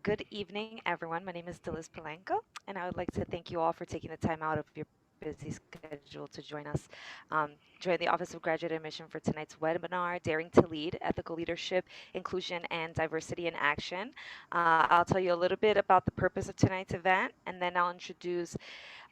Good evening, everyone. My name is Dilis Polanco, and I would like to thank you all for taking the time out of your busy schedule to join us. Join the Office of Graduate Admission for tonight's webinar, Daring to Lead, Ethical Leadership, Inclusion, and Diversity in Action. I'll tell you a little bit about the purpose of tonight's event, and then I'll introduce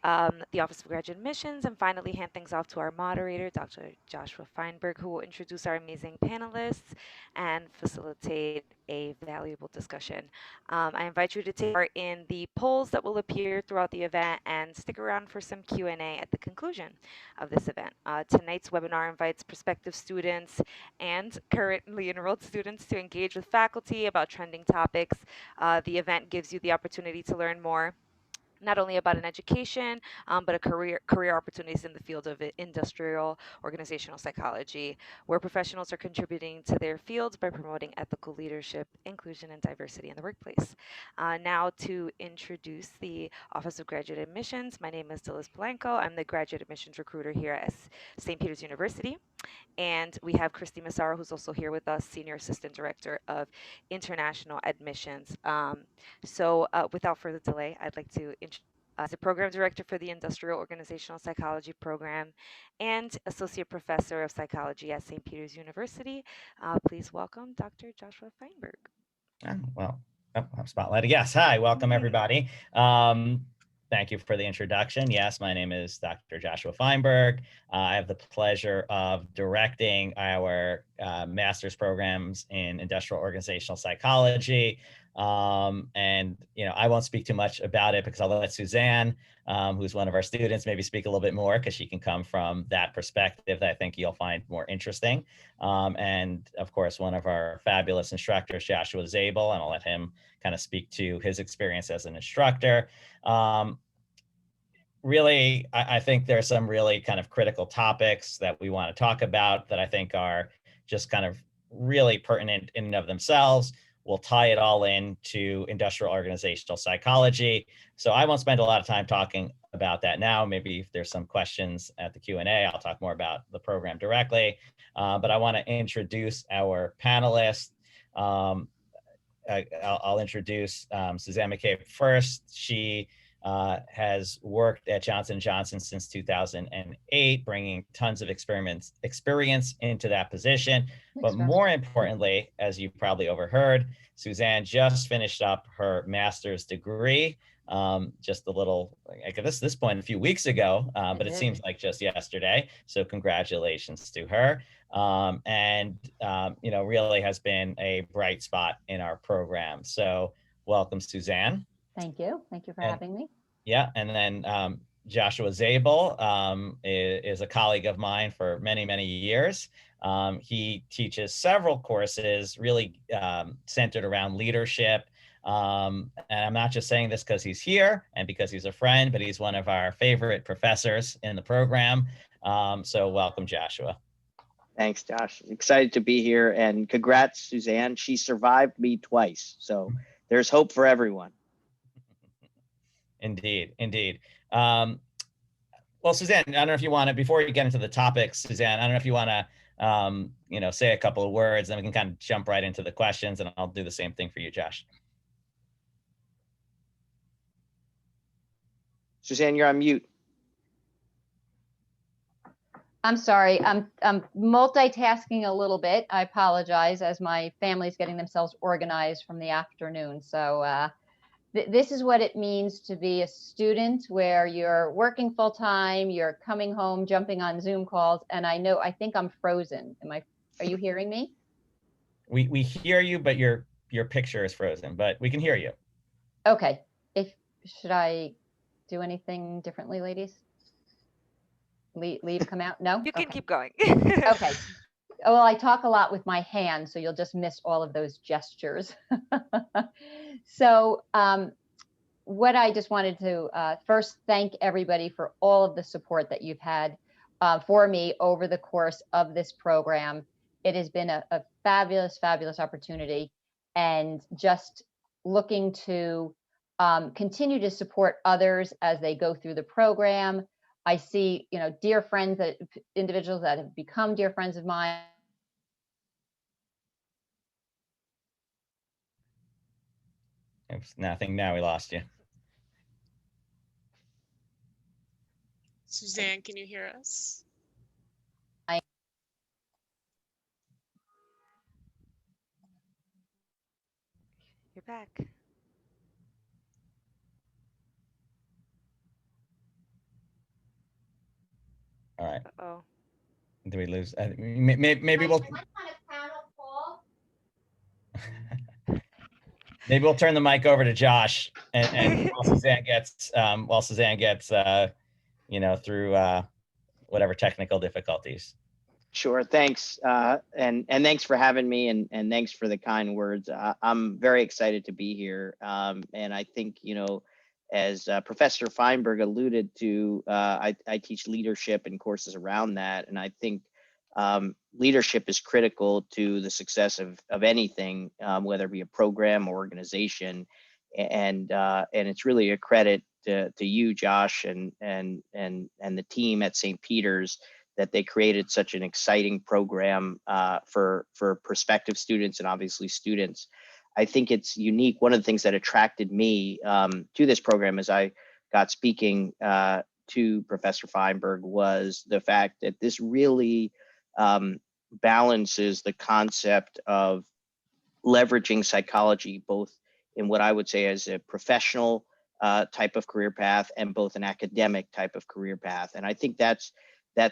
the Office of Graduate Admissions, and finally hand things off to our moderator, Dr. Joshua Feinberg, who will introduce our amazing panelists and facilitate a valuable discussion. I invite you to take part in the polls that will appear throughout the event and stick around for some Q&A at the conclusion of this event. Tonight's webinar invites prospective students and currently enrolled students to engage with faculty about trending topics. The event gives you the opportunity to learn more not only about an education, but a career opportunities in the field of industrial organizational psychology, where professionals are contributing to their fields by promoting ethical leadership, inclusion, and diversity in the workplace. Now to introduce the Office of Graduate Admissions, my name is Dilis Polanco. I'm the graduate admissions recruiter here at St. Peter's University. And we have Christy Massaro, who's also here with us, Senior Assistant Director of International Admissions. Without further delay, I'd like to introduce as a program director for the Industrial Organizational Psychology program and associate professor of psychology at St. Peter's University. Please welcome Dr. Joshua Feinberg. I'm spotlighted. Yes, hi, welcome everybody. Thank you for the introduction. Yes, my name is Dr. Joshua Feinberg. I have the pleasure of directing our master's programs in industrial organizational psychology. I won't speak too much about it because I'll let Suzanne, who's one of our students, maybe speak a little bit more because she can come from that perspective that I think you'll find more interesting. And of course, one of our fabulous instructors, Joshua Zabel, and I'll let him kind of speak to his experience as an instructor. Really, I think there's some really kind of critical topics that we want to talk about that I think are just kind of really pertinent in and of themselves. We'll tie it all into industrial organizational psychology. So I won't spend a lot of time talking about that now. Maybe if there's some questions at the Q&A, I'll talk more about the program directly. But I want to introduce our panelists. I'll introduce Suzanne McCabe first. She has worked at Johnson & Johnson since 2008, bringing tons of experience into that position. But more importantly, as you probably overheard, Suzanne just finished up her master's degree just a little, I guess this point, a few weeks ago, but it seems like just yesterday. So congratulations to her. Really has been a bright spot in our program. So welcome, Suzanne. Thank you. Thank you for having me. Yeah, and then Joshua Zabel is a colleague of mine for many, many years. He teaches several courses really centered around leadership. And I'm not just saying this because he's here and because he's a friend, but he's one of our favorite professors in the program. So welcome, Joshua. Thanks, Josh. Excited to be here, and congrats, Suzanne. She survived me twice, so there's hope for everyone. Indeed, indeed. Well, Suzanne, I don't know if you want to, before you get into the topics, Suzanne, I don't know if you want to, say a couple of words, then we can kind of jump right into the questions, and I'll do the same thing for you, Josh. Suzanne, you're on mute. I'm sorry, I'm multitasking a little bit. I apologize as my family's getting themselves organized from the afternoon. So this is what it means to be a student where you're working full time, you're coming home, jumping on Zoom calls, and I think I'm frozen. Are you hearing me? We hear you, but your picture is frozen, but we can hear you. Okay. Should I do anything differently, ladies? Leave, come out? No? You can keep going. Okay. Well, I talk a lot with my hands, so you'll just miss all of those gestures. So what I just wanted to first thank everybody for all of the support that you've had for me over the course of this program. It has been a fabulous, fabulous opportunity, and just looking to continue to support others as they go through the program. I see, dear friends, individuals that have become dear friends of mine. Oops, nothing. Now we lost you. Suzanne, can you hear us? You're back. All right. Uh-oh. Do we lose? Maybe we'll. Maybe we'll turn the mic over to Josh, and while Suzanne gets through whatever technical difficulties. Sure. Thanks. And thanks for having me, and thanks for the kind words. I'm very excited to be here. And I think, as Professor Feinberg alluded to, I teach leadership and courses around that. And I think leadership is critical to the success of anything, whether it be a program or organization. And it's really a credit to you, Josh, and the team at St. Peter's, that they created such an exciting program for prospective students and obviously students. I think it's unique. One of the things that attracted me to this program as I got speaking to Professor Feinberg was the fact that this really balances the concept of leveraging psychology, both in what I would say as a professional type of career path and both an academic type of career path. And I think that's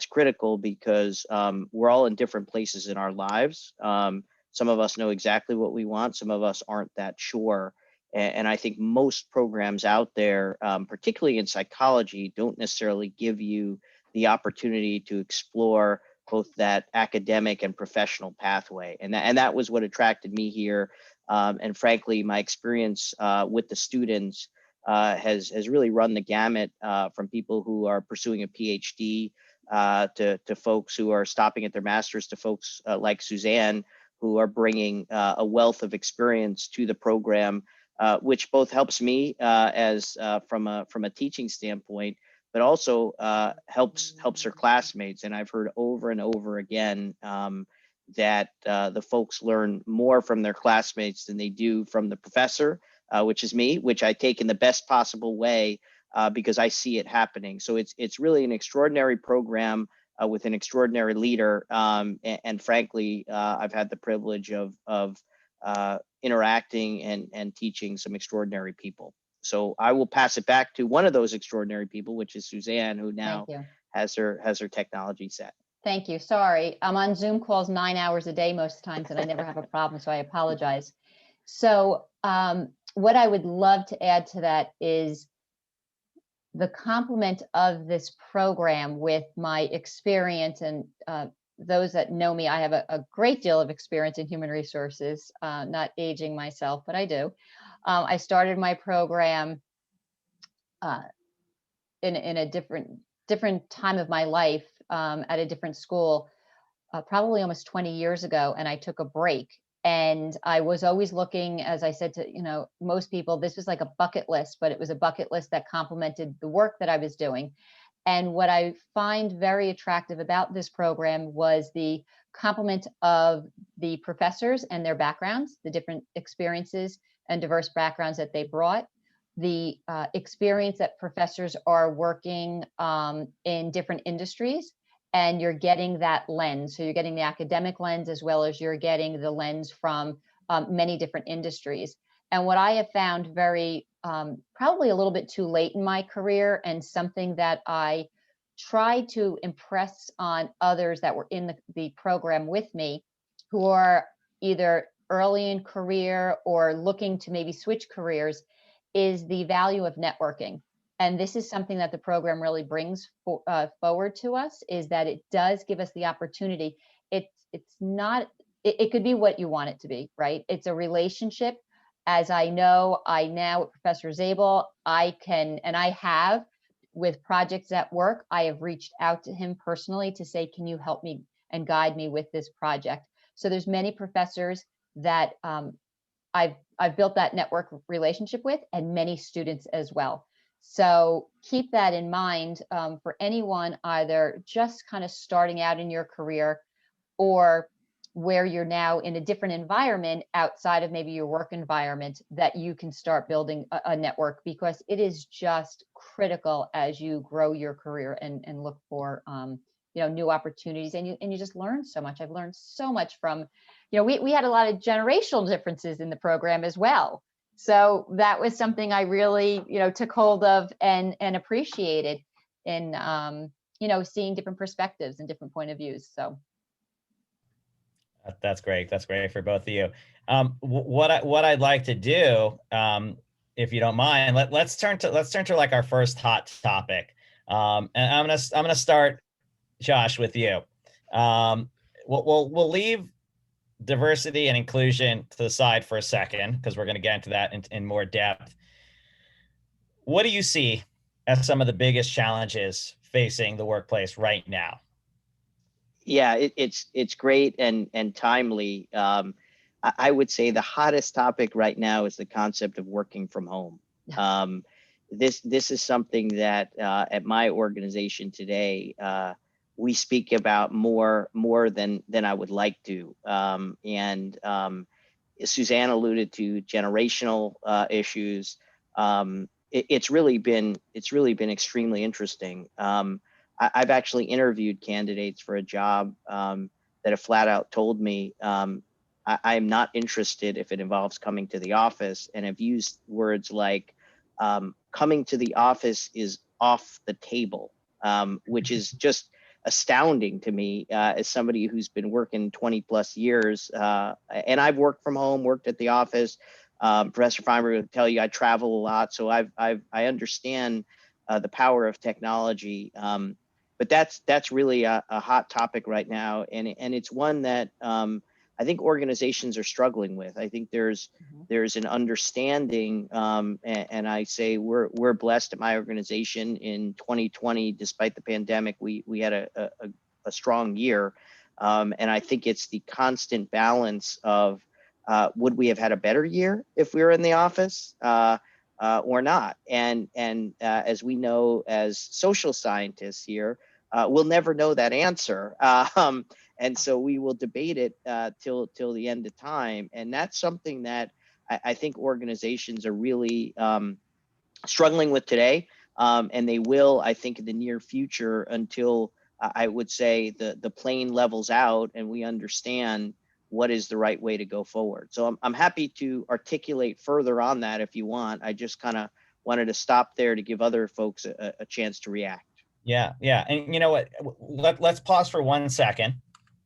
critical because we're all in different places in our lives. Some of us know exactly what we want. Some of us aren't that sure. And I think most programs out there, particularly in psychology, don't necessarily give you the opportunity to explore both that academic and professional pathway. And that was what attracted me here. And frankly, my experience with the students has really run the gamut from people who are pursuing a PhD to folks who are stopping at their master's, to folks like Suzanne, who are bringing a wealth of experience to the program, which both helps me as from a teaching standpoint, but also helps her classmates. And I've heard over and over again that the folks learn more from their classmates than they do from the professor, which is me, which I take in the best possible way because I see it happening. So it's really an extraordinary program with an extraordinary leader. And frankly, I've had the privilege of interacting and teaching some extraordinary people. So I will pass it back to one of those extraordinary people, which is Suzanne, who now has her technology set. Thank you. Sorry, I'm on Zoom calls 9 hours a day most times, and I never have a problem, so I apologize. So what I would love to add to that is the complement of this program with my experience, and those that know me, I have a great deal of experience in human resources, not aging myself, but I do. I started my program in a different time of my life at a different school, probably almost 20 years ago, and I took a break. And I was always looking, as I said to most people, this was like a bucket list, but it was a bucket list that complemented the work that I was doing. And what I find very attractive about this program was the complement of the professors and their backgrounds, the different experiences and diverse backgrounds that they brought, the experience that professors are working in different industries, and you're getting that lens. So you're getting the academic lens as well as you're getting the lens from many different industries. And what I have found very, probably a little bit too late in my career, and something that I tried to impress on others that were in the program with me, who are either early in career or looking to maybe switch careers, is the value of networking. And this is something that the program really brings forward to us, is that it does give us the opportunity. It's not, it could be what you want it to be, right? It's a relationship. As I know, I now with Professor Zabel, I can, and I have with projects at work, I have reached out to him personally to say, can you help me and guide me with this project? So there's many professors that I've built that network relationship with, and many students as well. So keep that in mind for anyone either just kind of starting out in your career or where you're now in a different environment outside of maybe your work environment, that you can start building a network, because it is just critical as you grow your career and look for new opportunities, and you just learn so much. I've learned so much from, we had a lot of generational differences in the program as well. So that was something I really, took hold of and appreciated in, seeing different perspectives and different point of views. So. That's great. That's great for both of you. What I'd like to do, if you don't mind, let's turn to like our first hot topic. And I'm gonna start, Josh, with you. We'll leave diversity and inclusion to the side for a second, because we're going to get into that in more depth. What do you see as some of the biggest challenges facing the workplace right now? Yeah, it's great and timely. I would say the hottest topic right now is the concept of working from home. This is something that at my organization today, we speak about more than I would like to. Suzanne alluded to generational issues. It's really been extremely interesting. I've actually interviewed candidates for a job that have flat out told me I'm not interested if it involves coming to the office, and have used words like coming to the office is off the table, which is just astounding to me as somebody who's been working 20 plus years. And I've worked from home, worked at the office. Professor Feinberg will tell you I travel a lot, so I understand the power of technology. But that's really a hot topic right now, and it's one that I think organizations are struggling with. I think there's an understanding, and I say we're blessed at my organization in 2020. Despite the pandemic, we had a strong year, and I think it's the constant balance of would we have had a better year if we were in the office or not? And as we know as social scientists here, we'll never know that answer. And so we will debate it till the end of time. And that's something that I think organizations are really struggling with today. And they will, I think, in the near future, until I would say the plane levels out and we understand what is the right way to go forward. So I'm happy to articulate further on that if you want. I just kind of wanted to stop there to give other folks a chance to react. Yeah. And you know what? Let's pause for 1 second.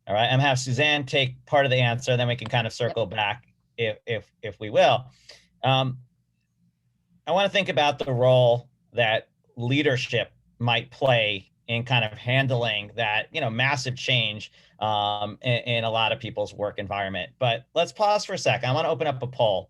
All right. I'm gonna have Suzanne take part of the answer, then we can kind of circle back if we will. I want to think about the role that leadership might play in kind of handling that, massive change in a lot of people's work environment. But let's pause for a second. I want to open up a poll,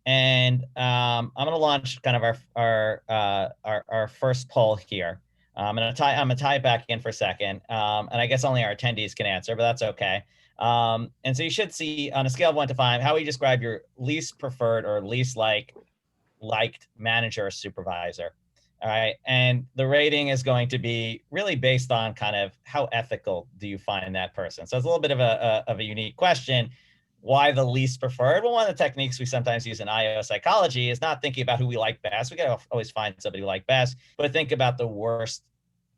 and I'm going to launch kind of our first poll here. I'm gonna tie it back in for a second, and I guess only our attendees can answer, but that's okay. And so you should see on a scale of 1 to 5 how would you describe your least preferred or least liked manager or supervisor. All right, and the rating is going to be really based on kind of how ethical do you find that person. So it's a little bit of a unique question. Why the least preferred? Well, one of the techniques we sometimes use in IO psychology is not thinking about who we like best. We got to always find somebody we like best, but think about the worst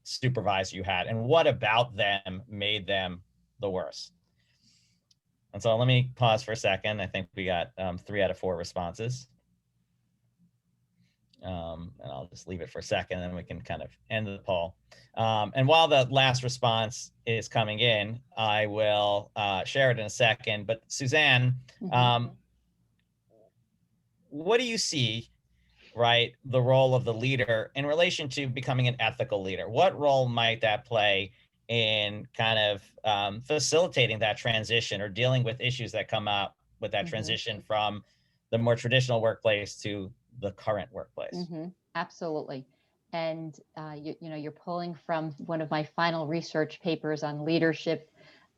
supervisor you had and what about them made them the worst. And so let me pause for a second. I think we got 3 out of 4 responses. And I'll just leave it for a second, and then we can kind of end the poll. And while the last response is coming in, I will share it in a second. But Suzanne, what do you see, right, the role of the leader in relation to becoming an ethical leader? What role might that play in kind of facilitating that transition or dealing with issues that come up with that transition from the more traditional workplace to the current workplace? Absolutely. And you're pulling from one of my final research papers on leadership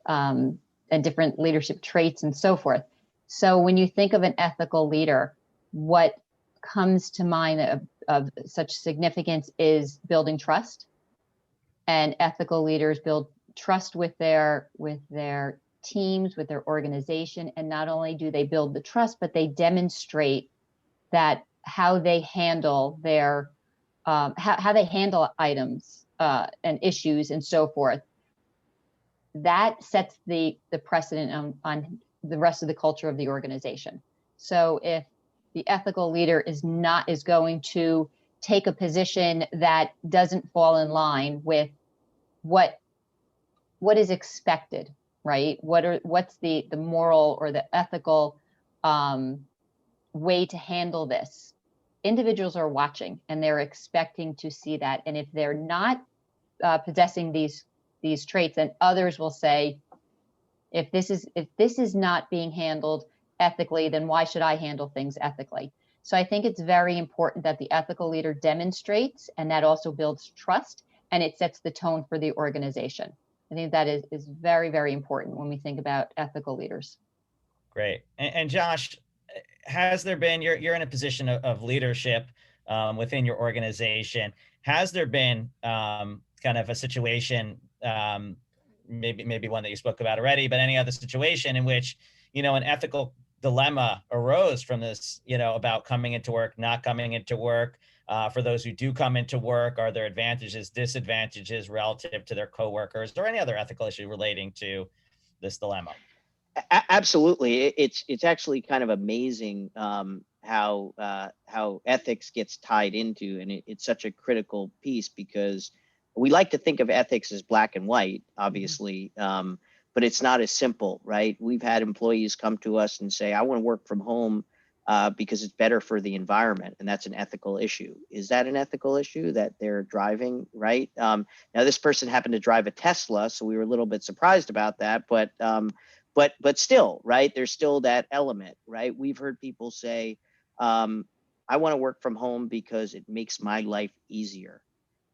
and different leadership traits and so forth. So when you think of an ethical leader, what comes to mind of such significance is building trust. And ethical leaders build trust with their teams, with their organization. And not only do they build the trust, but they demonstrate that how they handle their, how they handle items and issues and so forth. That sets the precedent on the rest of the culture of the organization. So if the ethical leader is going to take a position that doesn't fall in line with what is expected, right? What's the moral or the ethical way to handle this? Individuals are watching and they're expecting to see that. And if they're not possessing these traits, then others will say, if this is not being handled ethically, then why should I handle things ethically? So I think it's very important that the ethical leader demonstrates, and that also builds trust, and it sets the tone for the organization. I think that is very, very important when we think about ethical leaders. Great. And Josh, has there been, you're in a position of leadership within your organization. Has there been kind of a situation, maybe one that you spoke about already, but any other situation in which, an ethical dilemma arose from this, about coming into work, not coming into work? For those who do come into work, are there advantages, disadvantages relative to their coworkers, or any other ethical issue relating to this dilemma? Absolutely. It's actually kind of amazing how ethics gets tied into, and it's such a critical piece, because we like to think of ethics as black and white, obviously, but it's not as simple, right? We've had employees come to us and say, I want to work from home because it's better for the environment, and that's an ethical issue. Is that an ethical issue that they're driving, right? Now, this person happened to drive a Tesla, so we were a little bit surprised about that, but still, right? There's still that element, right? We've heard people say, I want to work from home because it makes my life easier,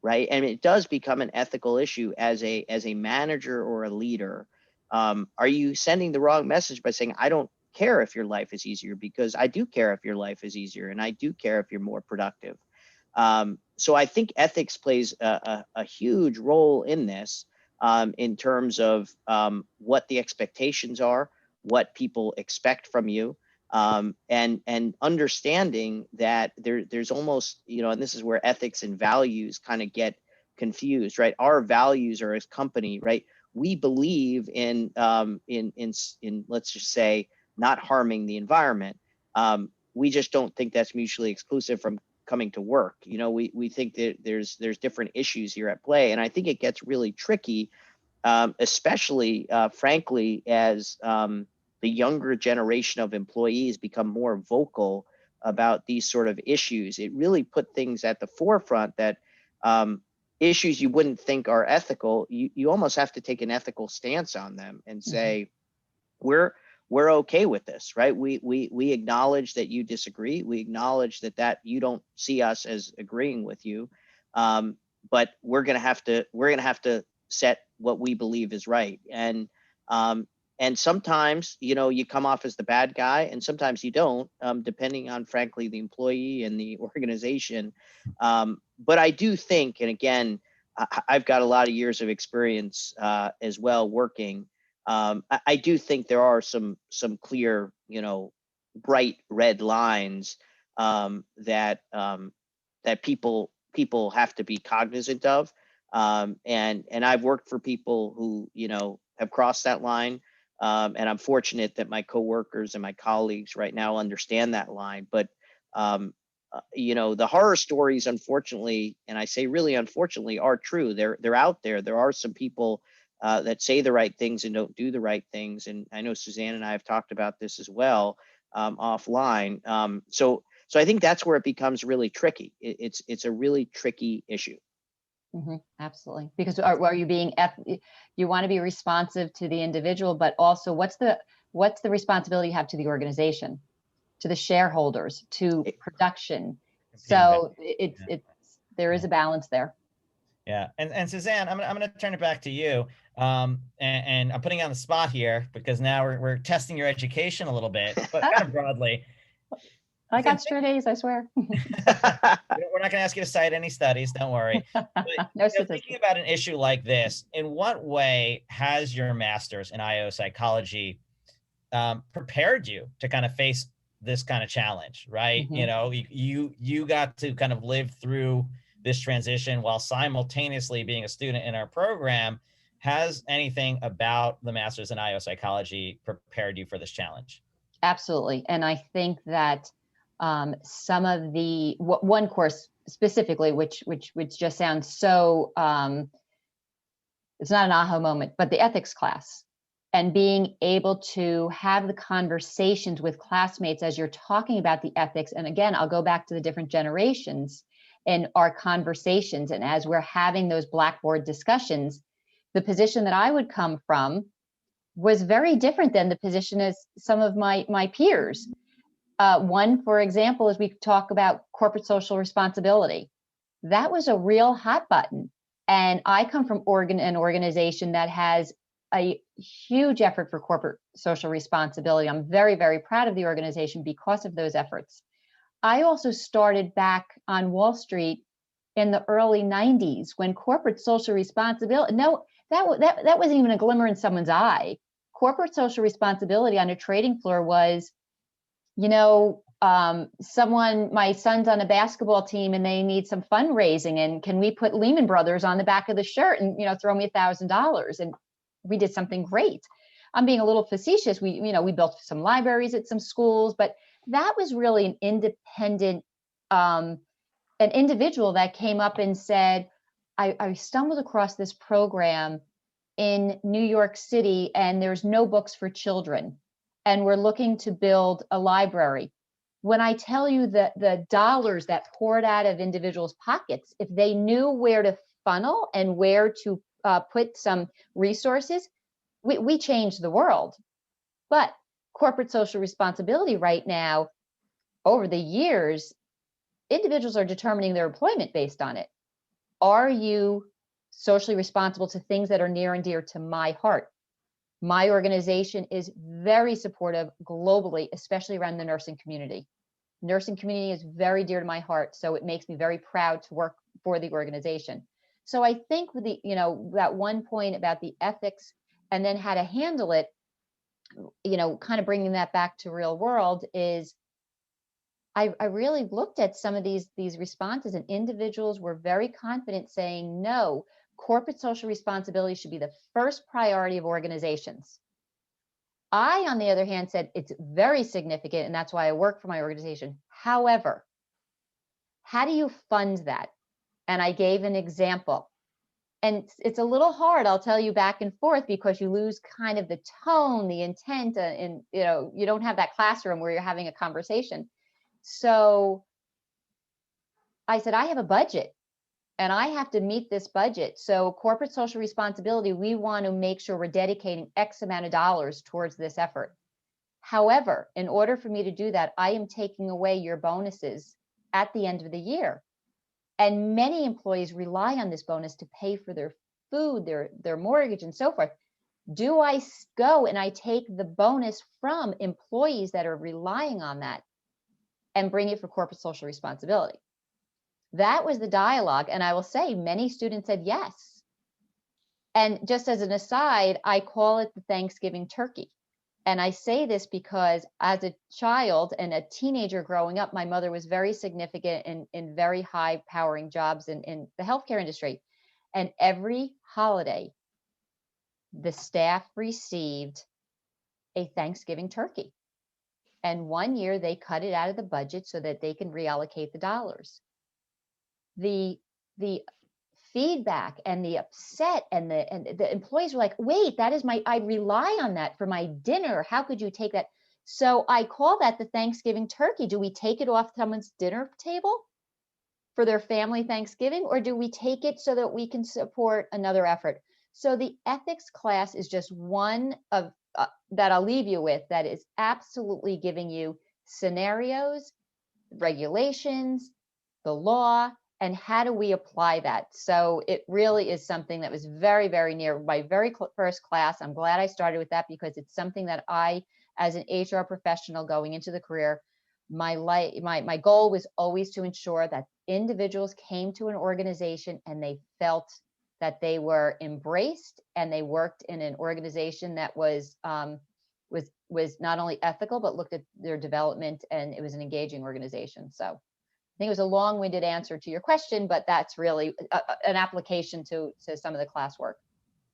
right? And it does become an ethical issue as a manager or a leader. Are you sending the wrong message by saying, I don't care if your life is easier? Because I do care if your life is easier, and I do care if you're more productive. So I think ethics plays a huge role in this. In terms of what the expectations are, what people expect from you, and understanding that there's almost, and this is where ethics and values kind of get confused, right? Our values are, as company, right? We believe in let's just say, not harming the environment. We just don't think that's mutually exclusive from coming to work. We think that there's different issues here at play. And I think it gets really tricky, especially, frankly, as the younger generation of employees become more vocal about these sort of issues. It really put things at the forefront that issues you wouldn't think are ethical, you almost have to take an ethical stance on them and say, we're okay with this, right? We acknowledge that you disagree. We acknowledge that you don't see us as agreeing with you, but we're gonna have to set what we believe is right. And sometimes, you come off as the bad guy, and sometimes you don't, depending on, frankly, the employee and the organization. But I do think, and again, I've got a lot of years of experience as well working. I do think there are some clear, bright red lines that people have to be cognizant of. And I've worked for people who, have crossed that line. And I'm fortunate that my coworkers and my colleagues right now understand that line. But, the horror stories, unfortunately, and I say really unfortunately, are true. They're out there. There are some people that say the right things and don't do the right things. And I know Suzanne and I have talked about this as well offline. So I think that's where it becomes really tricky. It's a really tricky issue. Mm-hmm, absolutely. Because are you being, you want to be responsive to the individual, but also what's the responsibility you have to the organization, to the shareholders, to production? So there is a balance there. Yeah. And Suzanne, I'm going to turn it back to you. And I'm putting you on the spot here because now we're testing your education a little bit, but kind of broadly. I got straight A's, I swear. We're not going to ask you to cite any studies. Don't worry. But, No thinking statistics. about an issue like this, in what way has your master's in IO psychology prepared you to kind of face this kind of challenge, right? Mhm. You know, you got to kind of live through this transition while simultaneously being a student in our program. Has anything about the master's in IO psychology prepared you for this challenge? Absolutely. And I think that some of the one course specifically, which just sounds so it's not an aha moment, but the ethics class, and being able to have the conversations with classmates as you're talking about the ethics. And again, I'll go back to the different generations in our conversations, and as we're having those Blackboard discussions, the position that I would come from was very different than the position as some of my peers. One, for example, is we talk about corporate social responsibility. That was a real hot button. And I come from an organization that has a huge effort for corporate social responsibility. I'm very, very proud of the organization because of those efforts. I also started back on Wall Street in the early 90s when corporate social responsibility, no, that wasn't even a glimmer in someone's eye. Corporate social responsibility on a trading floor was, my son's on a basketball team and they need some fundraising, and can we put Lehman Brothers on the back of the shirt and, throw me $1,000? And we did something great. I'm being a little facetious. We built some libraries at some schools, but that was really an independent, an individual that came up and said, I stumbled across this program in New York City and there's no books for children, and we're looking to build a library. When I tell you that the dollars that poured out of individuals' pockets, if they knew where to funnel and where to put some resources, we changed the world. But corporate social responsibility right now, over the years, individuals are determining their employment based on it. Are you socially responsible to things that are near and dear to my heart? My organization is very supportive globally, especially around the nursing community. Nursing community is very dear to my heart, so it makes me very proud to work for the organization. So I think with that one point about the ethics and then how to handle it, kind of bringing that back to real world is I really looked at some of these responses, and individuals were very confident saying, no, corporate social responsibility should be the first priority of organizations. I, on the other hand, said it's very significant, and that's why I work for my organization. However, how do you fund that? And I gave an example. And it's a little hard, I'll tell you, back and forth, because you lose kind of the tone, the intent, and you don't have that classroom where you're having a conversation. So I said, I have a budget and I have to meet this budget. So corporate social responsibility, we want to make sure we're dedicating X amount of dollars towards this effort. However, in order for me to do that, I am taking away your bonuses at the end of the year. And many employees rely on this bonus to pay for their food, their mortgage, and so forth. Do I go and I take the bonus from employees that are relying on that and bring it for corporate social responsibility? That was the dialogue. And I will say many students said yes. And just as an aside, I call it the Thanksgiving turkey. And I say this because as a child and a teenager growing up, my mother was very significant in very high powering jobs in the healthcare industry. And every holiday, the staff received a Thanksgiving turkey. And one year they cut it out of the budget so that they can reallocate the dollars. The feedback and the upset and the employees were like, wait, that is I rely on that for my dinner. How could you take that? So I call that the Thanksgiving turkey. Do we take it off someone's dinner table for their family Thanksgiving, or do we take it so that we can support another effort? So the ethics class is just one of that I'll leave you with, that is absolutely giving you scenarios, regulations, the law, and how do we apply that? So it really is something that was very, very near my very first class. I'm glad I started with that because it's something that I, as an HR professional going into the career, my goal was always to ensure that individuals came to an organization and they felt that they were embraced and they worked in an organization that was not only ethical but looked at their development, and it was an engaging organization. So I think it was a long-winded answer to your question, but that's really an application to some of the classwork.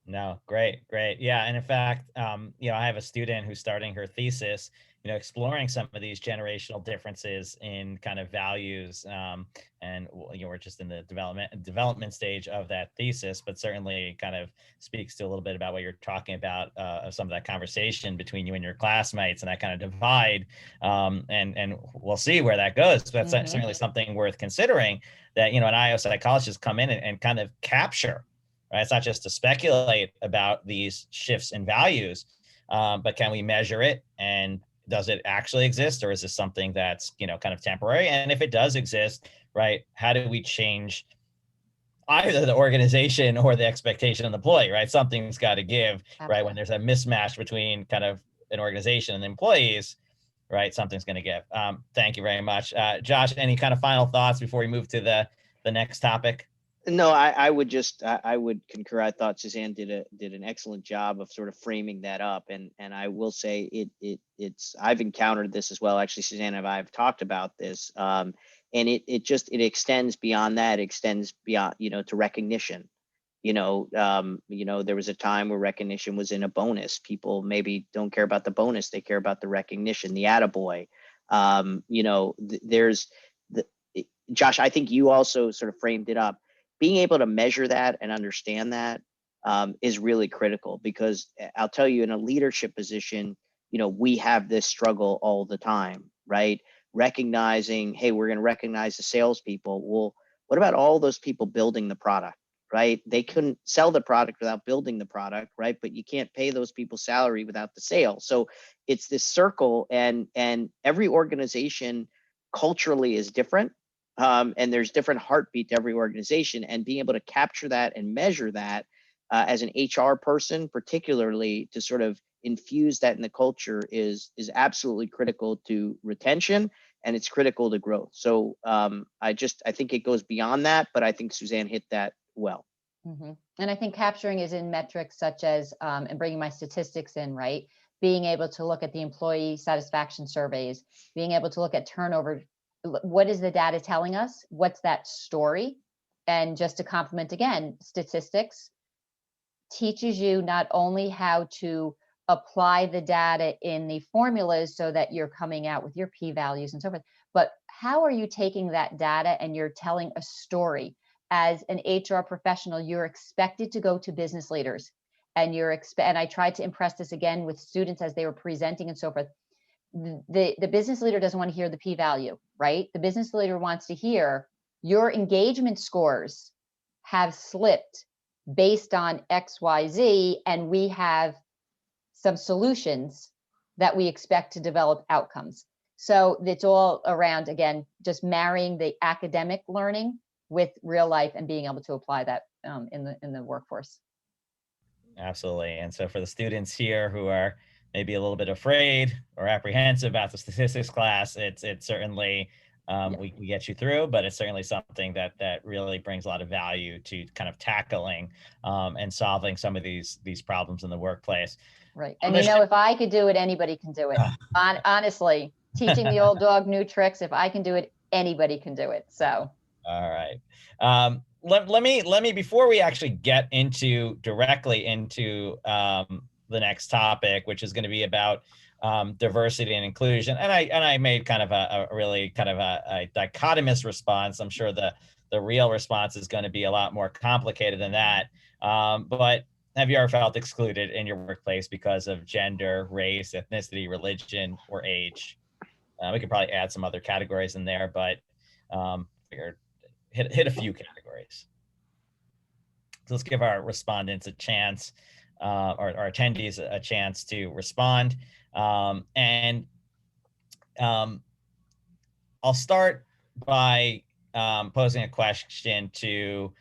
No, great, great. Yeah. And in fact, I have a student who's starting her thesis, exploring some of these generational differences in kind of values. And we're just in the development stage of that thesis, but certainly kind of speaks to a little bit about what you're talking about, of some of that conversation between you and your classmates and that kind of divide. And we'll see where that goes. But that's certainly something worth considering, that, an IO psychologist come in and kind of capture. Right? It's not just to speculate about these shifts in values, but can we measure it? And does it actually exist? Or is this something that's, kind of temporary? And if it does exist, right, how do we change either the organization or the expectation of the employee, right? Something's got to give, right? When there's a mismatch between kind of an organization and employees, right? Something's going to give. Thank you very much. Josh, any kind of final thoughts before we move to the next topic? No, I would concur. I thought Suzanne did an excellent job of sort of framing that up, and I will say it's I've encountered this as well. Actually, Suzanne and I have talked about this, and it extends beyond that. It extends beyond, to recognition. There was a time where recognition was in a bonus. People maybe don't care about the bonus; they care about the recognition, the attaboy. Josh, I think you also sort of framed it up. Being able to measure that and understand that is really critical, because I'll tell you, in a leadership position, we have this struggle all the time, right? Recognizing, hey, we're going to recognize the salespeople. Well, what about all those people building the product, right? They couldn't sell the product without building the product, right? But you can't pay those people salary without the sale. So it's this circle, and every organization culturally is different. And there's different heartbeat to every organization, and being able to capture that and measure that as an HR person, particularly to sort of infuse that in the culture is absolutely critical to retention, and it's critical to growth. So I think it goes beyond that, but I think Suzanne hit that well. Mm-hmm. And I think capturing is in metrics such as, and bringing my statistics in, right? Being able to look at the employee satisfaction surveys, being able to look at turnover. What is the data telling us? What's that story? And just to complement again, statistics teaches you not only how to apply the data in the formulas so that you're coming out with your p-values and so forth, but how are you taking that data and you're telling a story? As an HR professional, you're expected to go to business leaders, and and I tried to impress this again with students as they were presenting and so forth. The business leader doesn't want to hear the p-value, right? The business leader wants to hear your engagement scores have slipped based on XYZ, and we have some solutions that we expect to develop outcomes. So it's all around, again, just marrying the academic learning with real life and being able to apply that in the workforce. Absolutely. And so for the students here who are maybe a little bit afraid or apprehensive about the statistics class, it's certainly, we get you through, but it's certainly something that really brings a lot of value to kind of tackling and solving some of these problems in the workplace. Right. And if I could do it, anybody can do it. Honestly, teaching the old dog new tricks, if I can do it, anybody can do it. So. All right. Let me, before we actually get directly into the next topic, which is going to be about diversity and inclusion. And I made kind of a really kind of a dichotomous response. I'm sure the real response is going to be a lot more complicated than that. But have you ever felt excluded in your workplace because of gender, race, ethnicity, religion, or age? We could probably add some other categories in there, but figured hit a few categories. So let's give our respondents a chance, or our attendees a chance to respond. And I'll start by posing a question to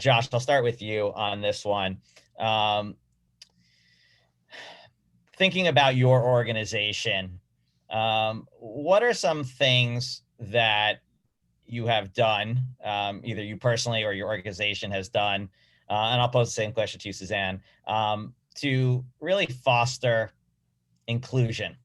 Josh. I'll start with you on this one. Thinking about your organization, What are some things that you have done, either you personally or your organization has done, and I'll pose the same question to you, Suzanne, to really foster inclusion,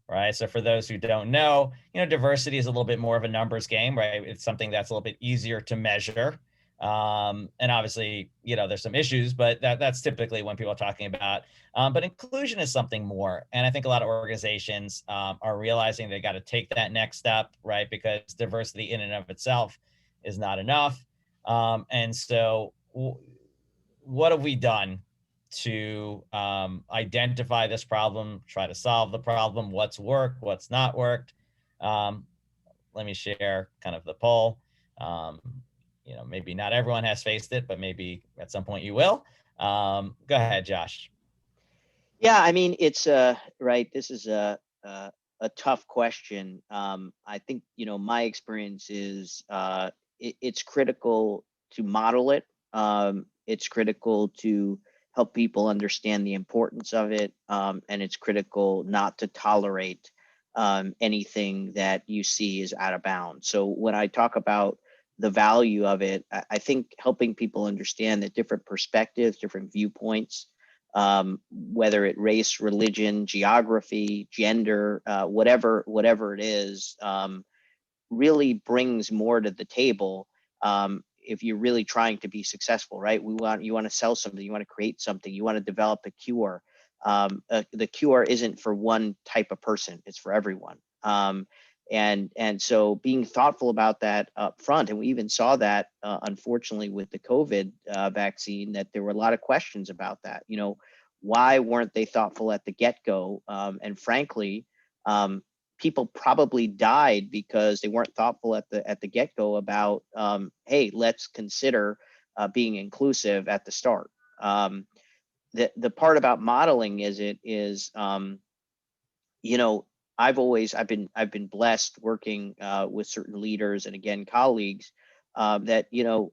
right? So for those who don't know, diversity is a little bit more of a numbers game, right? It's something that's a little bit easier to measure. And obviously, there's some issues, but that's typically when people are talking about. But inclusion is something more. And I think a lot of organizations are realizing they got to take that next step, right? Because diversity in and of itself is not enough. And so what have we done to identify this problem, try to solve the problem, what's worked, what's not worked? Let me share kind of the poll. Maybe not everyone has faced it, but maybe at some point you will. Go ahead, Josh. Yeah, I mean, it's right. This is a tough question. I think my experience is it's critical to model it. It's critical to help people understand the importance of it, and it's critical not to tolerate anything that you see is out of bounds. So when I talk about the value of it, I think helping people understand that different perspectives, different viewpoints, whether it race, religion, geography, gender, whatever it is, really brings more to the table. If you're really trying to be successful, right? You want to sell something, you want to create something, you want to develop a cure. The cure isn't for one type of person; it's for everyone. And so being thoughtful about that up front, and we even saw that unfortunately with the COVID vaccine, that there were a lot of questions about that. Why weren't they thoughtful at the get-go? And frankly, people probably died because they weren't thoughtful at the get-go about, hey, let's consider being inclusive at the start. The part about modeling is I've been blessed working with certain leaders and again colleagues that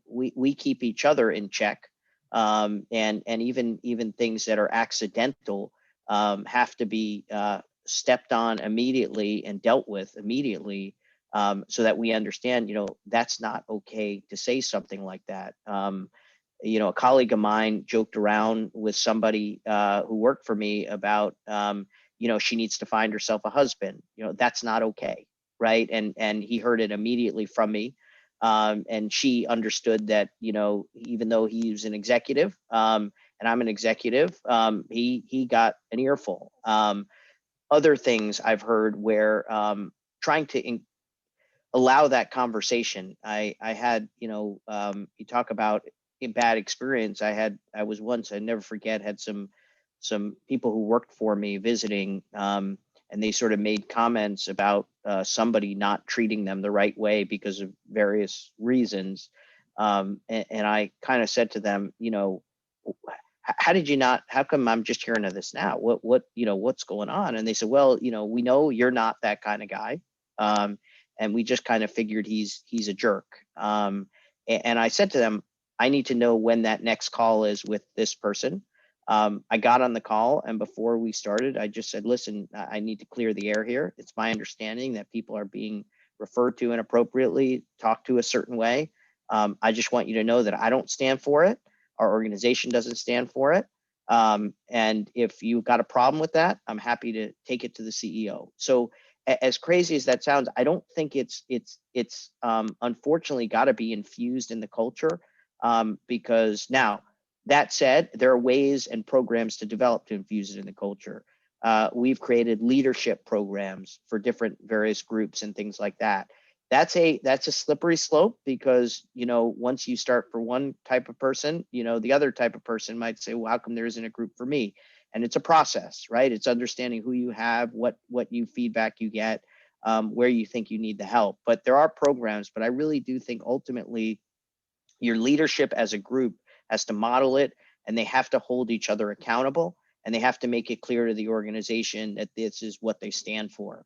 we keep each other in check, and even things that are accidental have to be stepped on immediately and dealt with immediately, so that we understand that's not okay to say something like that. A colleague of mine joked around with somebody who worked for me about she needs to find herself a husband. That's not okay, right? And he heard it immediately from me, and she understood that even though he's an executive, and I'm an executive, he got an earful. Other things I've heard where trying to allow that conversation. I had you talk about a bad experience. I was once, I never forget, had some people who worked for me visiting, and they sort of made comments about somebody not treating them the right way because of various reasons. And I kind of said to them, how did you not, how come I'm just hearing of this now? What's going on? And they said, well, we know you're not that kind of guy. And we just kind of figured he's a jerk. And I said to them, I need to know when that next call is with this person. I got on the call, and before we started, I just said, listen, I need to clear the air here. It's my understanding that people are being referred to inappropriately, talked to a certain way. I just want you to know that I don't stand for it. Our organization doesn't stand for it. And if you've got a problem with that, I'm happy to take it to the CEO. So as crazy as that sounds, I don't think it's unfortunately got to be infused in the culture, because now, that said, there are ways and programs to develop to infuse it in the culture. We've created leadership programs for different various groups and things like that. That's a slippery slope, because once you start for one type of person, the other type of person might say, well, how come there isn't a group for me? And it's a process, right? It's understanding who you have, what you feedback you get, where you think you need the help. But there are programs, but I really do think ultimately your leadership as a group has to model it, and they have to hold each other accountable, and they have to make it clear to the organization that this is what they stand for.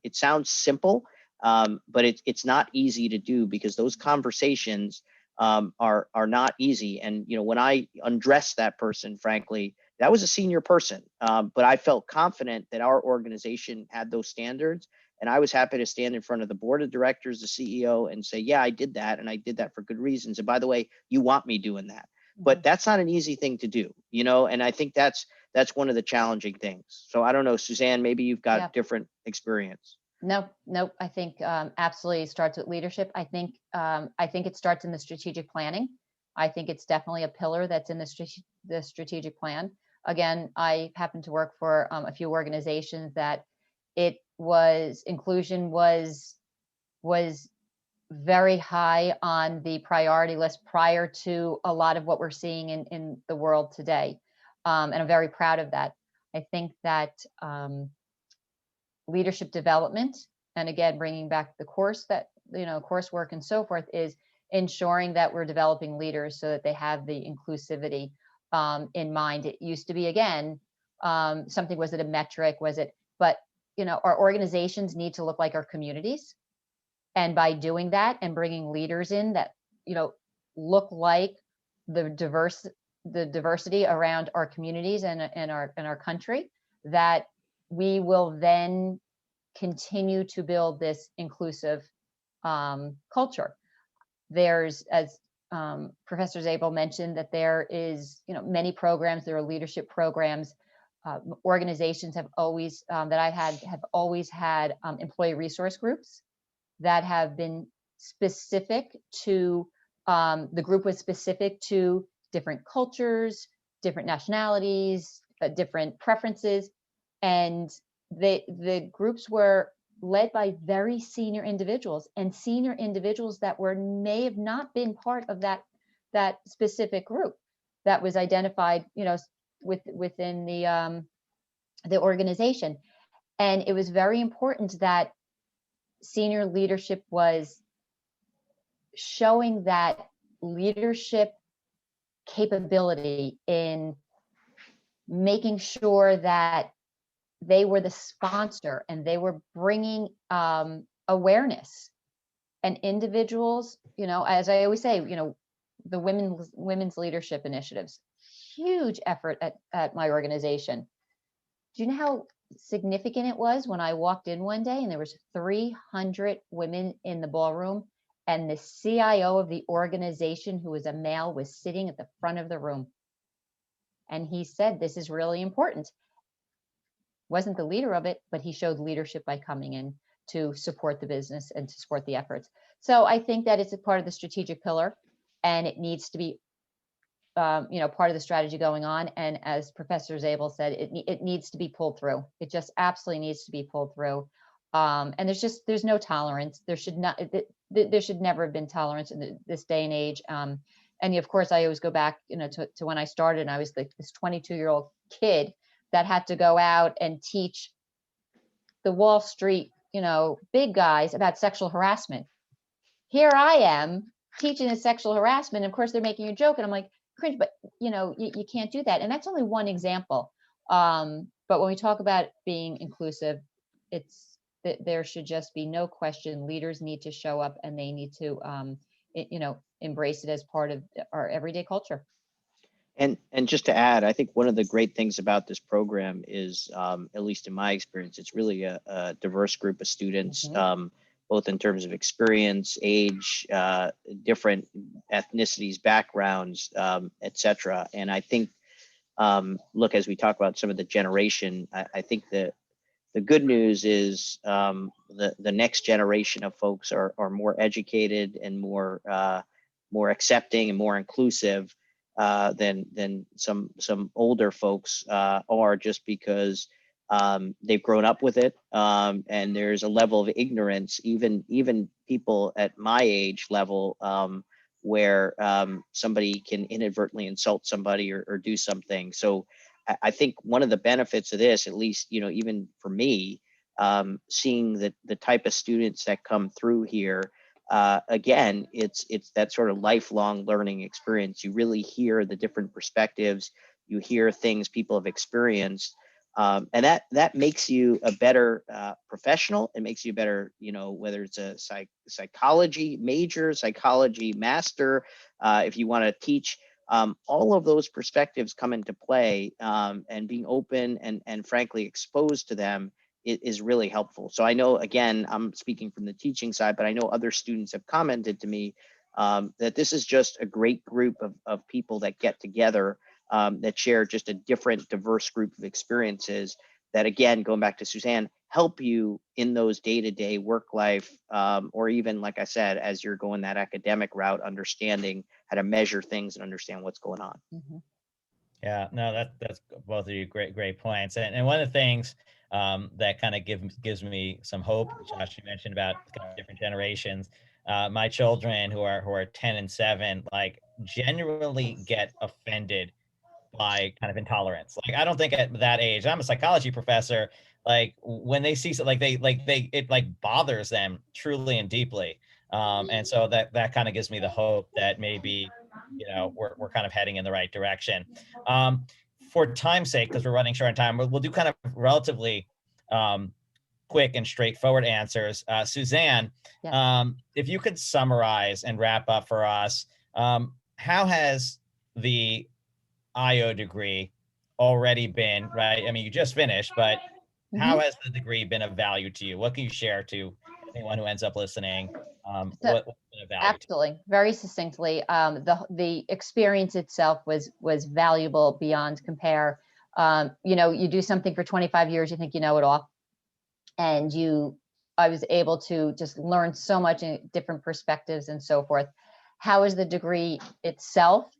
It sounds simple, but it's not easy to do, because those conversations are not easy. And when I undress that person, frankly, that was a senior person, but I felt confident that our organization had those standards. And I was happy to stand in front of the board of directors, the CEO, and say, yeah, I did that. And I did that for good reasons. And by the way, you want me doing that. But that's not an easy thing to do, you know, and I think that's one of the challenging things. So I don't know, Suzanne, maybe you've got different experience. No, I think absolutely starts with leadership. I think it starts in the strategic planning. I think it's definitely a pillar that's in the strategic plan. Again, I happen to work for a few organizations that inclusion was very high on the priority list prior to a lot of what we're seeing in the world today. And I'm very proud of that. I think that leadership development, and again, bringing back the coursework and so forth, is ensuring that we're developing leaders so that they have the inclusivity in mind. It used to be, again, something, was it a metric? But our organizations need to look like our communities. And by doing that and bringing leaders in that, look like the diversity around our communities and our country, that we will then continue to build this inclusive culture. There's, as Professor Zabel mentioned, that there is, many programs. There are leadership programs. Organizations have always have always had employee resource groups that have been specific to, the group was specific to different cultures, different nationalities, different preferences. And the groups were led by very senior individuals, and senior individuals that may have not been part of that specific group that was identified, within the organization. And it was very important that senior leadership was showing that leadership capability in making sure that they were the sponsor and they were bringing awareness. And individuals, as I always say, the women's leadership initiatives, huge effort at my organization. Do you know how significant it was when I walked in one day and there was 300 women in the ballroom, and the CIO of the organization, who was a male, was sitting at the front of the room. And he said, this is really important. Wasn't the leader of it, but he showed leadership by coming in to support the business and to support the efforts. So I think that it's a part of the strategic pillar, and it needs to be part of the strategy going on. And as Professor Zabel said, it needs to be pulled through. It just absolutely needs to be pulled through. And there's no tolerance. There should never have been tolerance in this day and age. And of course, I always go back, to when I started, and I was like this 22-year-old kid that had to go out and teach the Wall Street, big guys about sexual harassment. Here I am teaching the sexual harassment. And of course, they're making a joke, and I'm like, cringe, but you can't do that. And that's only one example. But when we talk about being inclusive, there should just be no question. Leaders need to show up, and they need to, embrace it as part of our everyday culture. And just to add, I think one of the great things about this program is, at least in my experience, it's really a diverse group of students, both in terms of experience, age, different ethnicities, backgrounds, et cetera. And I think, look, as we talk about some of the generation, I think that the good news is the next generation of folks are more educated and more accepting and more inclusive than some older folks are, just because they've grown up with it, and there's a level of ignorance, even people at my age level, where somebody can inadvertently insult somebody or do something. So I think one of the benefits of this, at least, even for me, seeing the type of students that come through here, again, it's that sort of lifelong learning experience. You really hear the different perspectives, you hear things people have experienced, and that makes you a better professional. It makes you better, whether it's a psychology major, psychology master, if you want to teach All of those perspectives come into play, and being open and frankly exposed to them is really helpful. So I know, again, I'm speaking from the teaching side, but I know other students have commented to me that this is just a great group of people that get together, that share just a different, diverse group of experiences that, again, going back to Suzanne, help you in those day-to-day work life, or even, like I said, as you're going that academic route, understanding how to measure things and understand what's going on. Mhm. Yeah, no, that's both of you great points. And one of the things that kind of gives me some hope, Josh, you mentioned about kind of different generations. My children who are 10 and 7, like genuinely get offended by kind of intolerance. Like I don't think at that age, I'm a psychology professor, like when they see like they it like bothers them truly and deeply. And so that kind of gives me the hope that maybe, we're kind of heading in the right direction. For time's sake, because we're running short on time, we'll do kind of relatively quick and straightforward answers. Suzanne, Yes. if you could summarize and wrap up for us, how has the IO degree already been, right? I mean, you just finished, but how has the degree been of value to you? What can you share to anyone who ends up listening? So- What's been of value to Absolutely, very succinctly. The experience itself was valuable beyond compare. You do something for 25 years, you think you know it all, and I was able to just learn so much in different perspectives and so forth. How is the degree itself?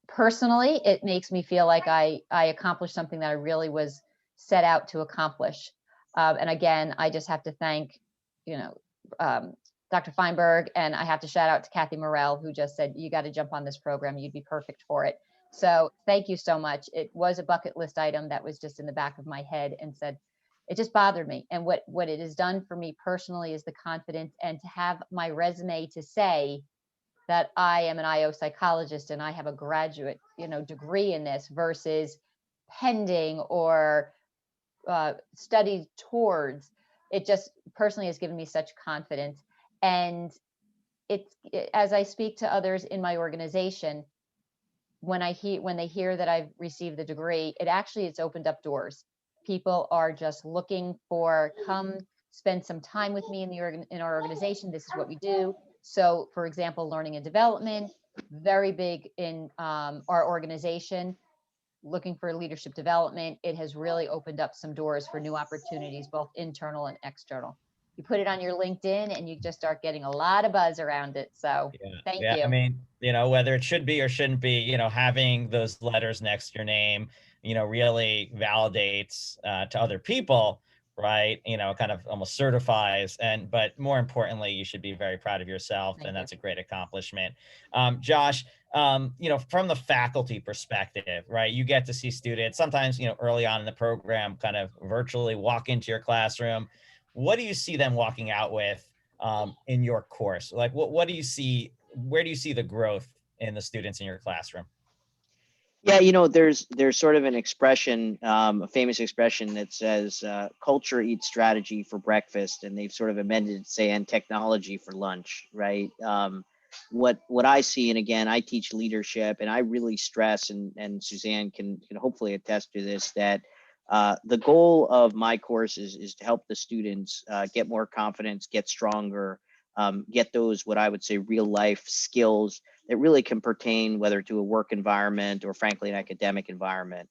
Personally, it makes me feel like I accomplished something that I really was set out to accomplish. And again, I just have to thank, Dr. Feinberg, and I have to shout out to Kathy Morell, who just said, you got to jump on this program. You'd be perfect for it. So thank you so much. It was a bucket list item that was just in the back of my head and said, it just bothered me. And what it has done for me personally is the confidence, and to have my resume to say that I am an IO psychologist and I have a graduate, degree in this versus pending or studied towards. It just personally has given me such confidence. And as I speak to others in my organization, when they hear that I've received the degree, it's opened up doors. People are just looking for, come spend some time with me in our organization. This is what we do. So, for example, learning and development, very big in our organization, looking for leadership development. It has really opened up some doors for new opportunities, both internal and external. You put it on your LinkedIn and you just start getting a lot of buzz around it. So thank you. I mean, whether it should be or shouldn't be, having those letters next to your name, really validates to other people, right? Kind of almost certifies. But more importantly, you should be very proud of yourself. Thank and you. That's a great accomplishment. Josh, from the faculty perspective, right? You get to see students sometimes, early on in the program, kind of virtually walk into your classroom. What do you see them walking out with in your course? Like, what do you see? Where do you see the growth in the students in your classroom? Yeah, there's sort of an expression, a famous expression that says, culture eats strategy for breakfast, and they've sort of amended it to say, and technology for lunch, right? What I see, and again, I teach leadership, and I really stress, and Suzanne can hopefully attest to this, that the goal of my course is to help the students get more confidence, get stronger, get those, what I would say, real life skills that really can pertain whether to a work environment or frankly an academic environment.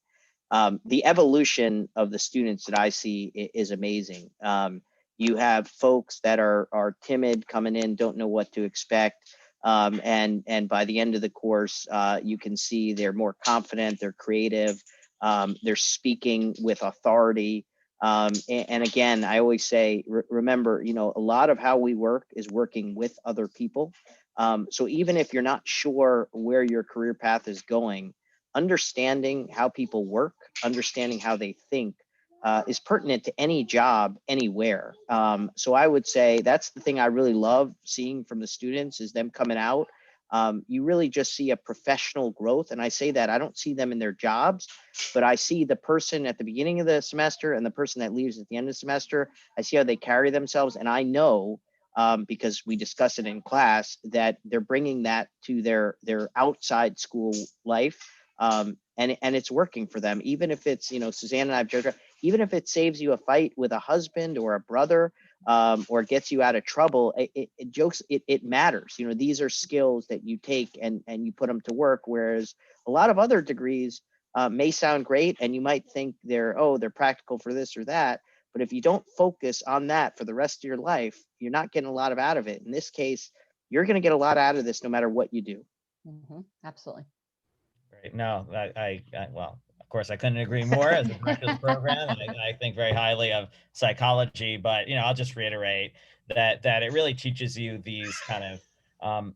The evolution of the students that I see is amazing. You have folks that are timid coming in, don't know what to expect. And by the end of the course, you can see they're more confident, they're creative, they're speaking with authority. And again, I always say, remember, a lot of how we work is working with other people. So even if you're not sure where your career path is going, understanding how people work, understanding how they think, is pertinent to any job anywhere. So I would say that's the thing I really love seeing from the students, is them coming out. You really just see a professional growth. And I say that I don't see them in their jobs, but I see the person at the beginning of the semester and the person that leaves at the end of the semester. I see how they carry themselves. And I know because we discuss it in class, that they're bringing that to their outside school life. And it's working for them, even if it's, Suzanne and I've joked, even if it saves you a fight with a husband or a brother, or gets you out of trouble, it matters. These are skills that you take and you put them to work. Whereas a lot of other degrees may sound great, and you might think they're practical for this or that. But if you don't focus on that for the rest of your life, you're not getting a lot out of it. In this case, you're going to get a lot out of this no matter what you do. Absolutely. Great. No, well, of course, I couldn't agree more as a director of the program. I think very highly of psychology, but I'll just reiterate that it really teaches you these kind of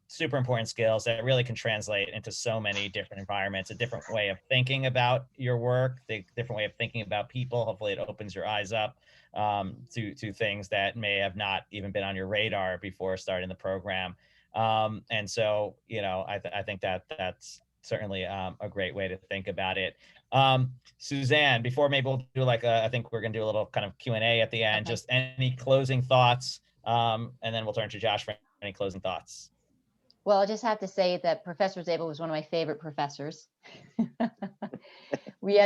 super important skills that really can translate into so many different environments, a different way of thinking about your work, the different way of thinking about people. Hopefully it opens your eyes up to things that may have not even been on your radar before starting the program. And so, I think that's certainly a great way to think about it. Suzanne, before maybe we'll do I think we're going to do a little kind of Q&A at the end, Okay. just any closing thoughts, and then we'll turn to Josh for any closing thoughts. Well, I just have to say that Professor Zabel was one of my favorite professors. We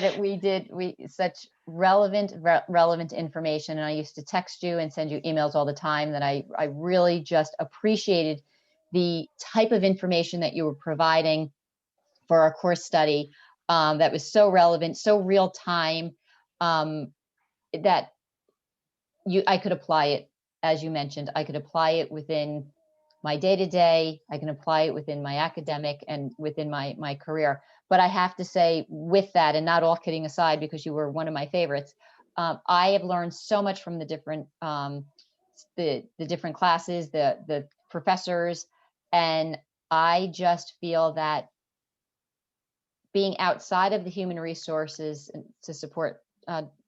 such relevant information, and I used to text you and send you emails all the time that I really just appreciated the type of information that you were providing for our course study, that was so relevant, so real time, that I could apply it, as you mentioned. I could apply it within my day-to-day. I can apply it within my academic and within my career. But I have to say, with that, and not all kidding aside, because you were one of my favorites, I have learned so much from the different different classes, the professors, and I just feel that being outside of the human resources, to support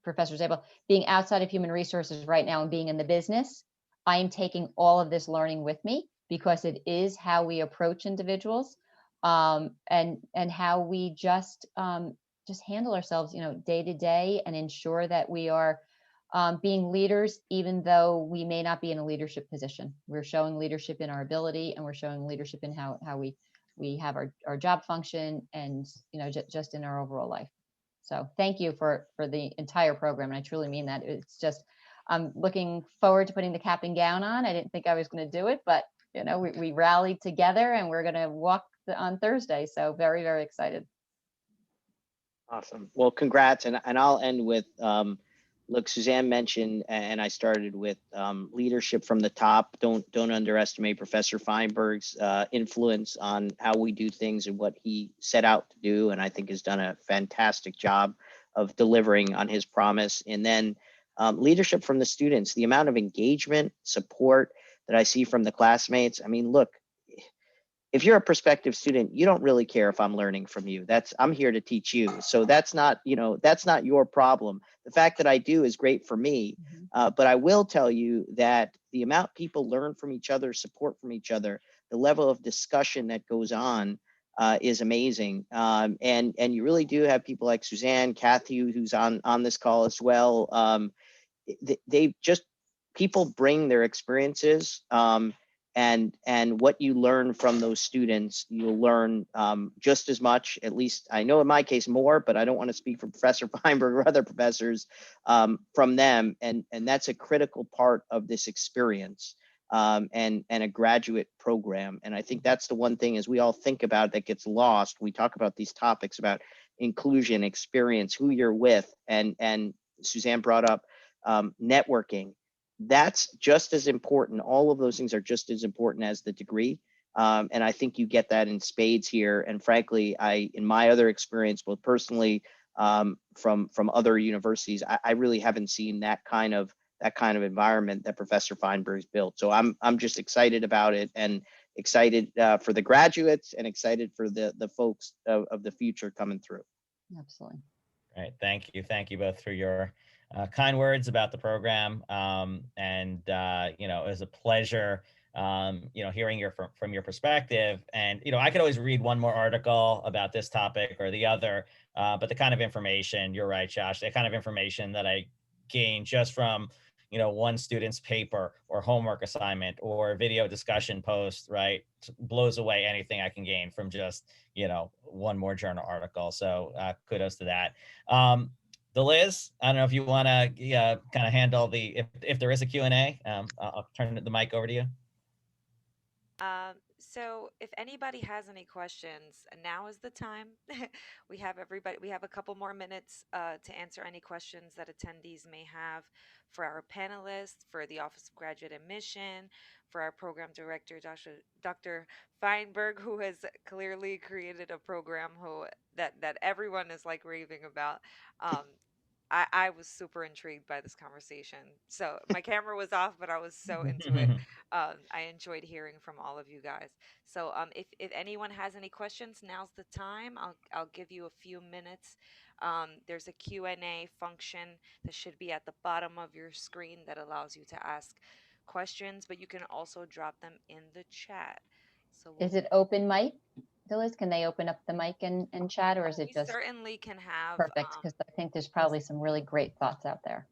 Professor Zabel, being outside of human resources right now and being in the business, I am taking all of this learning with me, because it is how we approach individuals, and how we just handle ourselves, day to day, and ensure that we are being leaders, even though we may not be in a leadership position. We're showing leadership in our ability, and we're showing leadership in how we have our job function, and just in our overall life. So thank you for the entire program, and I truly mean that. It's just, I'm looking forward to putting the cap and gown on. I didn't think I was going to do it, but we rallied together, and we're going to walk on Thursday. So very, very excited. Awesome. Well, congrats. And I'll end with, look, Suzanne mentioned, and I started with, leadership from the top. Don't underestimate Professor Feinberg's influence on how we do things and what he set out to do, and I think has done a fantastic job of delivering on his promise. And then leadership from the students, the amount of engagement, support that I see from the classmates. I mean, look, if you're a prospective student, you don't really care if I'm learning from you. I'm here to teach you. So that's not your problem. The fact that I do is great for me. But I will tell you that the amount people learn from each other, support from each other, the level of discussion that goes on is amazing. And you really do have people like Suzanne, Kathy, who's on this call as well. People bring their experiences. And what you learn from those students, you'll learn just as much, at least I know in my case more, but I don't want to speak for Professor Feinberg or other professors, from them. And that's a critical part of this experience, and a graduate program. And I think that's the one thing, as we all think about, that gets lost. We talk about these topics about inclusion, experience, who you're with, and Suzanne brought up networking. That's just as important. All of those things are just as important as the degree. And I think you get that in spades here. And frankly, in my other experience, both personally, from other universities, I really haven't seen that kind of environment that Professor Feinberg's built. So I'm just excited about it, and excited for the graduates, and excited for the folks of the future coming through. Absolutely. All right. Thank you both for your kind words about the program. And it was a pleasure, hearing from your perspective. And, I could always read one more article about this topic or the other, but the kind of information, you're right, Josh, the kind of information that I gained just from, one student's paper or homework assignment or video discussion post, right, blows away anything I can gain from just, one more journal article. So kudos to that. Liz, I don't know if you want to kind of handle if there is a Q&A, I'll turn the mic over to you. So if anybody has any questions, now is the time. We have a couple more minutes to answer any questions that attendees may have for our panelists, for the Office of Graduate Admission, for our program director, Dr. Feinberg, who has clearly created a program that everyone is like raving about. Um, I was super intrigued by this conversation. So my camera was off, but I was so into it. I enjoyed hearing from all of you guys. So if anyone has any questions, now's the time. I'll give you a few minutes. There's a Q&A function that should be at the bottom of your screen that allows you to ask questions, but you can also drop them in the chat. So Is it open mic? Liz, can they open up the mic and chat, or is it we just certainly can have perfect? Because I think there's probably some really great thoughts out there.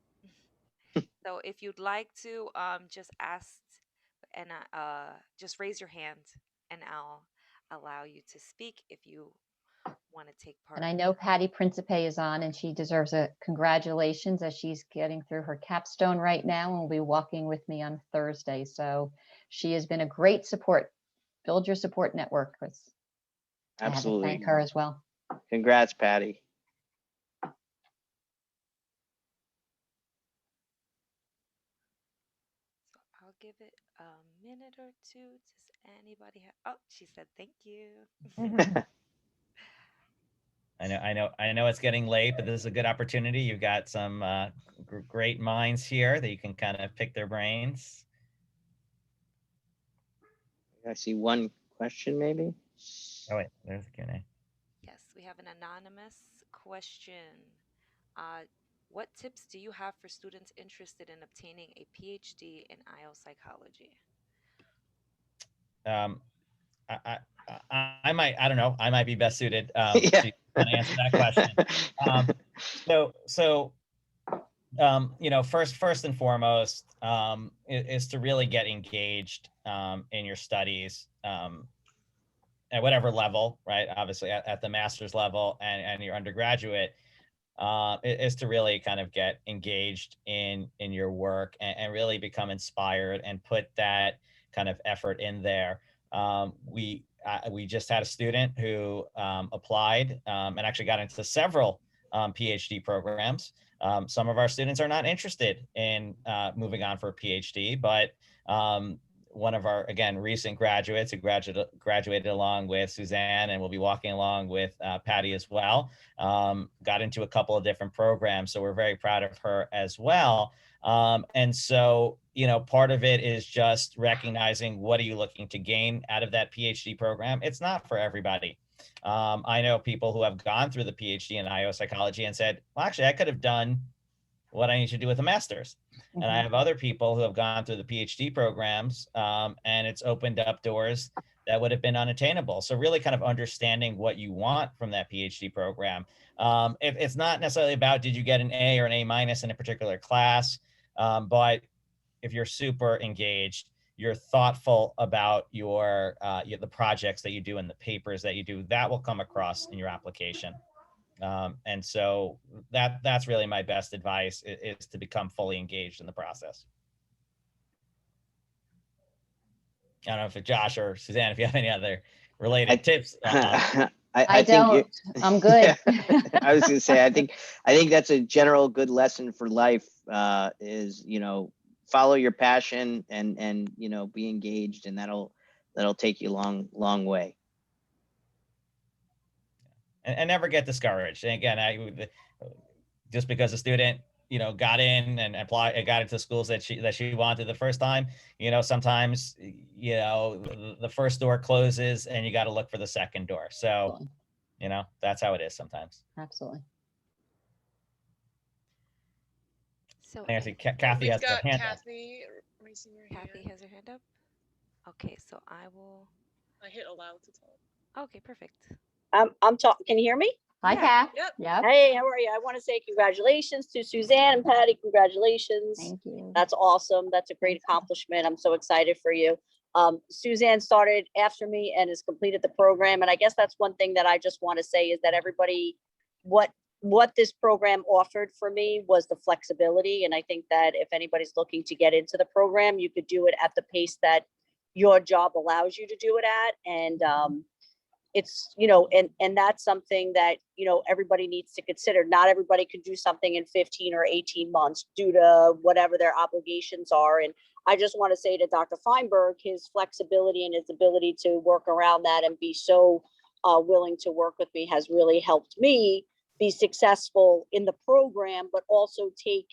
So if you'd like to just ask and just raise your hand and I'll allow you to speak if you want to take part. And I know Patty Principe is on, and she deserves a congratulations as she's getting through her capstone right now and will be walking with me on Thursday. So she has been a great support. Build your support network. I have to Absolutely. thank her as well. Congrats, Patty. So I'll give it a minute or two. Does anybody have? Oh, she said thank you. I know it's getting late, but this is a good opportunity. You've got some great minds here that you can kind of pick their brains. I see one question, maybe. Oh wait, there's a Q&A. Yes, we have an anonymous question. What tips do you have for students interested in obtaining a PhD in IO psychology? I don't know, I might be best suited Yeah. to kind of answer that question. First and foremost, is to really get engaged in your studies at whatever level, right? Obviously at the master's level and your undergraduate, is to really kind of get engaged in your work and really become inspired and put that kind of effort in there. We just had a student who applied and actually got into several PhD programs. Some of our students are not interested in moving on for a PhD, but one of our, again, recent graduates who graduated along with Suzanne and will be walking along with Patty as well, got into a couple of different programs. So we're very proud of her as well. And so, part of it is just recognizing what are you looking to gain out of that PhD program. It's not for everybody. I know people who have gone through the PhD in IO psychology and said, well, actually, I could have done what I need to do with a master's. And I have other people who have gone through the PhD programs and it's opened up doors that would have been unattainable. So really kind of understanding what you want from that PhD program. If it's not necessarily about, did you get an A or an A- in a particular class? But if you're super engaged, you're thoughtful about the projects that you do and the papers that you do, that will come across in your application. And so that's really my best advice is to become fully engaged in the process. I don't know if Josh or Suzanne, if you have any other related tips. I don't. I'm good. I was going to say, I think that's a general good lesson for life. Is follow your passion and be engaged, and that'll take you a long way. And never get discouraged. And again, just because a student got in and got into schools that she wanted the first time, sometimes the first door closes and you got to look for the second door. So that's how it is sometimes. Absolutely. So Nancy, Kathy has her hand up. Kathy raising her hand. Kathy has her hand up. Okay, so I will. I hit allow to talk. Okay, perfect. I'm talking. Can you hear me? Hi, Yeah. Kath. Yep. Yep. Hey, how are you? I want to say congratulations to Suzanne and Patty. Congratulations. Thank you. That's awesome. That's a great Thanks, Kath. accomplishment. I'm so excited for you. Suzanne started after me and has completed the program. And I guess that's one thing that I just want to say is that everybody, what this program offered for me was the flexibility. And I think that if anybody's looking to get into the program, you could do it at the pace that your job allows you to do it at. And it's, and that's something that, everybody needs to consider. Not everybody can do something in 15 or 18 months due to whatever their obligations are. And I just want to say to Dr. Feinberg, his flexibility and his ability to work around that and be so willing to work with me has really helped me be successful in the program, but also take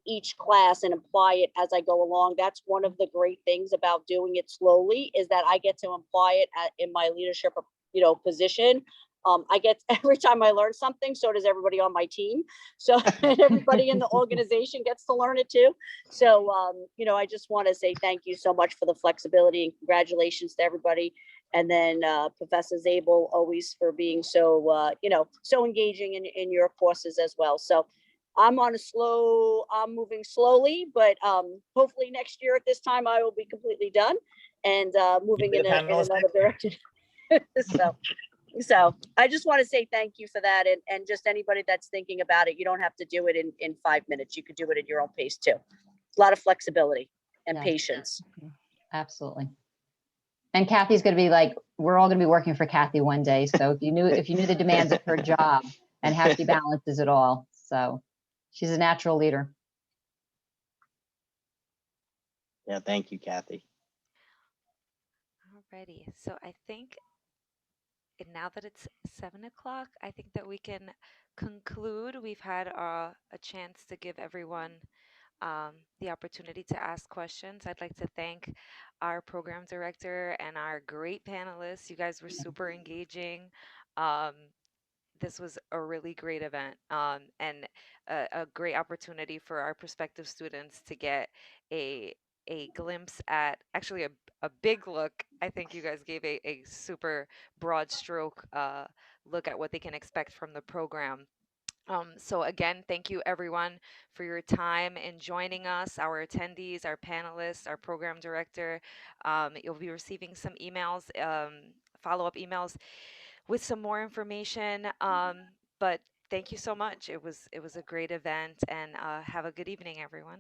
each class and apply it as I go along. That's one of the great things about doing it slowly, is that I get to apply it in my leadership position. I get, every time I learn something, so does everybody on my team. So and everybody in the organization gets to learn it too. So, I just want to say thank you so much for the flexibility and congratulations to everybody. And then Professor Zabel, always for being so, so engaging in your courses as well. So I'm moving slowly, but hopefully next year at this time, I will be completely done and moving be in the panelist another next year. direction. So I just want to say thank you for that. And just anybody that's thinking about it, you don't have to do it in 5 minutes. You could do it at your own pace too. A lot of flexibility and Yes. patience. Absolutely. And Kathy's going to be like, we're all going to be working for Kathy one day. So if you knew the demands of her job and how she balances it all. So she's a natural leader. Yeah, thank you, Kathy. Alrighty. So I think now that it's 7 o'clock, I think that we can conclude. We've had a chance to give everyone the opportunity to ask questions. I'd like to thank our program director and our great panelists. You guys were super engaging. This was a really great event and a great opportunity for our prospective students to get a glimpse at actually a big look. I think you guys gave a super broad stroke look at what they can expect from the program. So again, thank you everyone for your time in joining us, our attendees, our panelists, our program director. You'll be receiving some emails, follow-up emails with some more information. But thank you so much. It was a great event, and have a good evening, everyone.